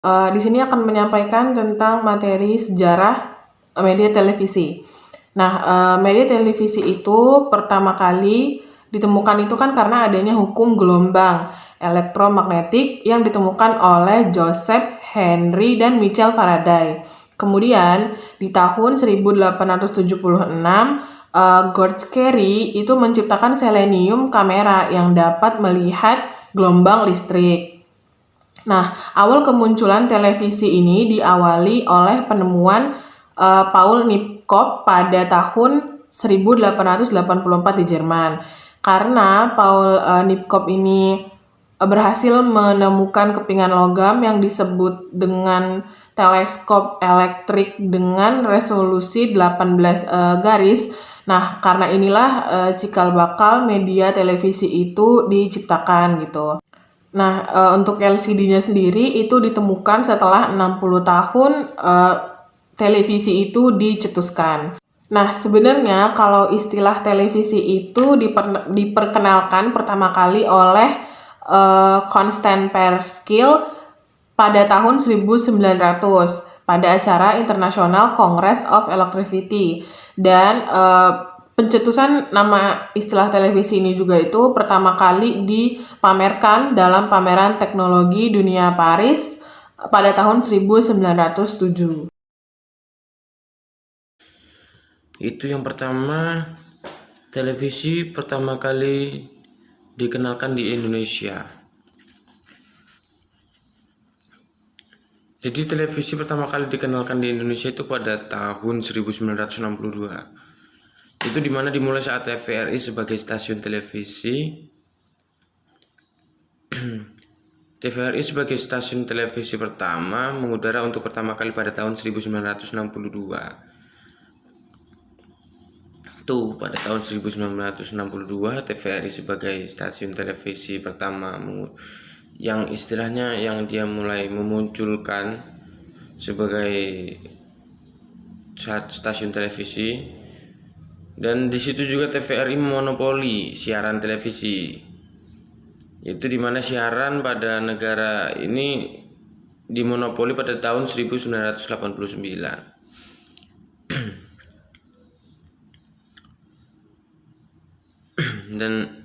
Di sini akan menyampaikan tentang materi sejarah media televisi. Nah, media televisi itu pertama kali ditemukan itu kan karena adanya hukum gelombang elektromagnetik yang ditemukan oleh Joseph Henry dan Michael Faraday. Kemudian di tahun 1876 George Carey itu menciptakan selenium kamera yang dapat melihat gelombang listrik. Nah, awal kemunculan televisi ini diawali oleh penemuan Paul Nipkow pada tahun 1884 di Jerman. Karena Paul Nipkow ini berhasil menemukan kepingan logam yang disebut dengan teleskop elektrik dengan resolusi 18 garis. Nah, karena inilah cikal bakal media televisi itu diciptakan gitu. Nah, untuk LCD-nya sendiri itu ditemukan setelah 60 tahun televisi itu dicetuskan. Nah, sebenarnya kalau istilah televisi itu diperkenalkan pertama kali oleh Constant Peirskill pada tahun 1900 pada acara International Congress of Electricity. Dan pencetusan nama istilah televisi ini juga itu pertama kali dipamerkan dalam pameran teknologi dunia Paris pada tahun 1907. Itu yang pertama, televisi pertama kali dikenalkan di Indonesia. Jadi televisi pertama kali dikenalkan di Indonesia itu pada tahun 1962. Itu dimana dimulai saat TVRI sebagai stasiun televisi. TVRI sebagai stasiun televisi pertama mengudara untuk pertama kali pada tahun 1962. Tuh, pada tahun 1962 TVRI sebagai stasiun televisi pertama yang istilahnya yang dia mulai memunculkan sebagai stasiun televisi. Dan di situ juga TVRI monopoli siaran televisi. Itu dimana siaran pada negara ini dimonopoli pada tahun 1989. Dan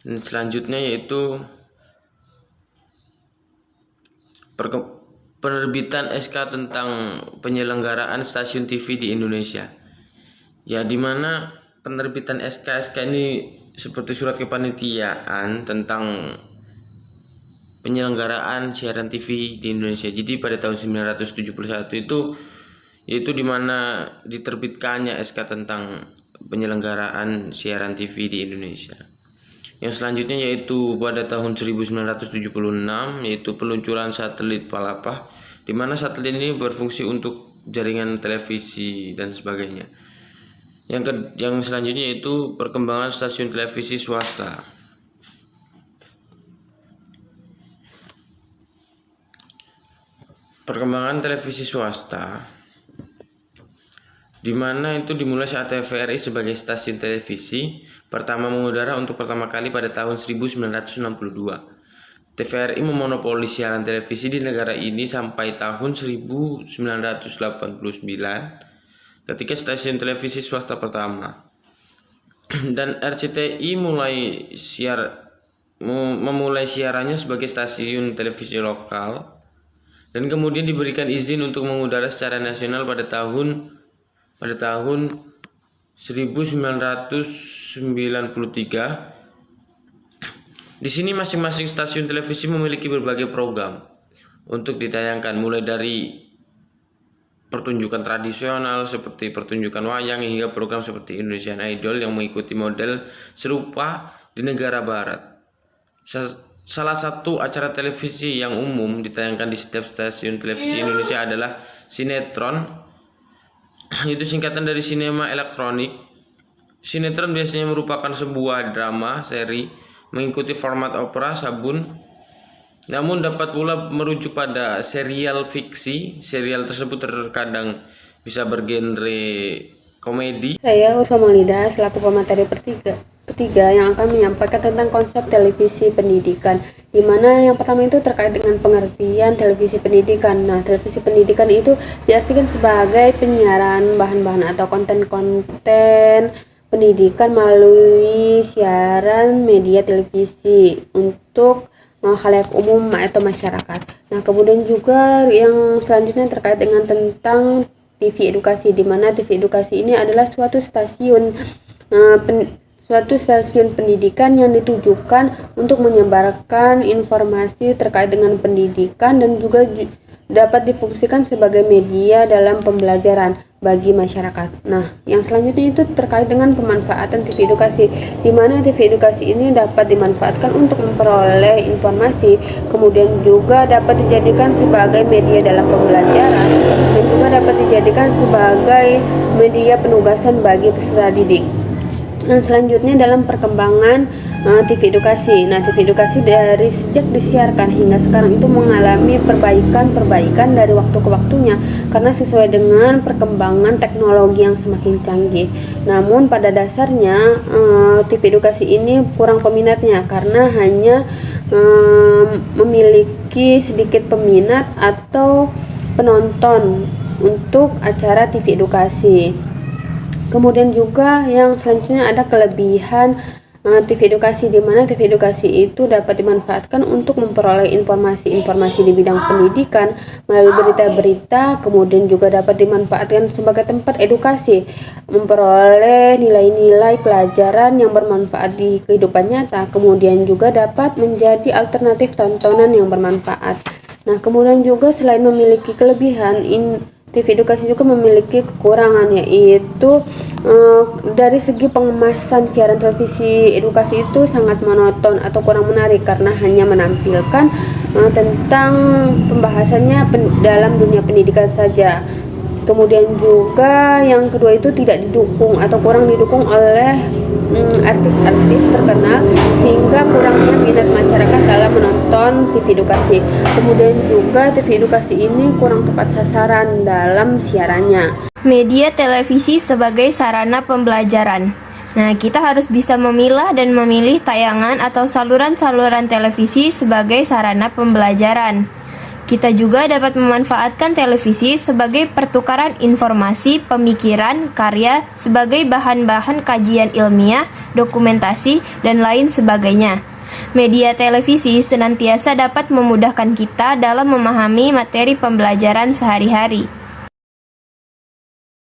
selanjutnya yaitu penerbitan SK tentang penyelenggaraan stasiun TV di Indonesia. Ya, dimana penerbitan SK ini seperti surat kepanitiaan tentang penyelenggaraan siaran TV di Indonesia. Jadi pada tahun 1971 itu yaitu dimana diterbitkannya SK tentang penyelenggaraan siaran TV di Indonesia. Yang selanjutnya yaitu pada tahun 1976 yaitu peluncuran satelit Palapa, di mana satelit ini berfungsi untuk jaringan televisi dan sebagainya. Yang selanjutnya yaitu perkembangan stasiun televisi swasta. Perkembangan televisi swasta di mana itu dimulai saat TVRI sebagai stasiun televisi pertama mengudara untuk pertama kali pada tahun 1962. TVRI memonopoli siaran televisi di negara ini sampai tahun 1989 ketika stasiun televisi swasta pertama. Dan RCTI memulai siarannya sebagai stasiun televisi lokal dan kemudian diberikan izin untuk mengudara secara nasional pada tahun 1993. Di sini masing-masing stasiun televisi memiliki berbagai program untuk ditayangkan, mulai dari pertunjukan tradisional seperti pertunjukan wayang hingga program seperti Indonesian Idol yang mengikuti model serupa di negara barat. Salah satu acara televisi yang umum ditayangkan di setiap stasiun televisi Indonesia adalah sinetron. Itu singkatan dari sinema elektronik. Sinetron biasanya merupakan sebuah drama seri mengikuti format opera sabun, namun dapat pula merujuk pada serial fiksi. Serial tersebut terkadang bisa bergenre komedi. Saya Urfa Maulida selaku pemateri per 3. ketiga yang akan menyampaikan tentang konsep televisi pendidikan, di mana yang pertama itu terkait dengan pengertian televisi pendidikan. Nah, televisi pendidikan itu diartikan sebagai penyiaran bahan-bahan atau konten-konten pendidikan melalui siaran media televisi untuk khalayak umum atau masyarakat. Nah, kemudian juga yang selanjutnya terkait dengan tentang TV edukasi, di mana TV edukasi ini adalah suatu stasiun pendidikan yang ditujukan untuk menyebarkan informasi terkait dengan pendidikan dan juga dapat difungsikan sebagai media dalam pembelajaran bagi masyarakat. Nah, yang selanjutnya itu terkait dengan pemanfaatan TV edukasi, di mana TV edukasi ini dapat dimanfaatkan untuk memperoleh informasi, kemudian juga dapat dijadikan sebagai media dalam pembelajaran, dan juga dapat dijadikan sebagai media penugasan bagi peserta didik. Dan selanjutnya dalam perkembangan TV edukasi. Nah, TV edukasi dari sejak disiarkan hingga sekarang itu mengalami perbaikan dari waktu ke waktunya karena sesuai dengan perkembangan teknologi yang semakin canggih. Namun pada dasarnya TV edukasi ini kurang peminatnya karena hanya memiliki sedikit peminat atau penonton untuk acara TV edukasi. Kemudian juga yang selanjutnya ada kelebihan TV edukasi, di mana TV edukasi itu dapat dimanfaatkan untuk memperoleh informasi-informasi di bidang pendidikan melalui berita-berita, kemudian juga dapat dimanfaatkan sebagai tempat edukasi, memperoleh nilai-nilai pelajaran yang bermanfaat di kehidupan nyata, kemudian juga dapat menjadi alternatif tontonan yang bermanfaat. Nah, kemudian juga selain memiliki kelebihan, TV edukasi juga memiliki kekurangan, yaitu dari segi pengemasan siaran televisi edukasi itu sangat monoton atau kurang menarik karena hanya menampilkan tentang pembahasannya dalam dunia pendidikan saja. Kemudian juga yang kedua itu tidak didukung atau kurang didukung oleh artis-artis terkenal, sehingga kurangnya minat masyarakat dalam menonton TV edukasi. Kemudian juga TV edukasi ini kurang tepat sasaran dalam siarannya. Media televisi sebagai sarana pembelajaran. Nah, kita harus bisa memilah dan memilih tayangan atau saluran-saluran televisi sebagai sarana pembelajaran. Kita juga dapat memanfaatkan televisi sebagai pertukaran informasi, pemikiran, karya, sebagai bahan-bahan kajian ilmiah, dokumentasi, dan lain sebagainya. Media televisi senantiasa dapat memudahkan kita dalam memahami materi pembelajaran sehari-hari.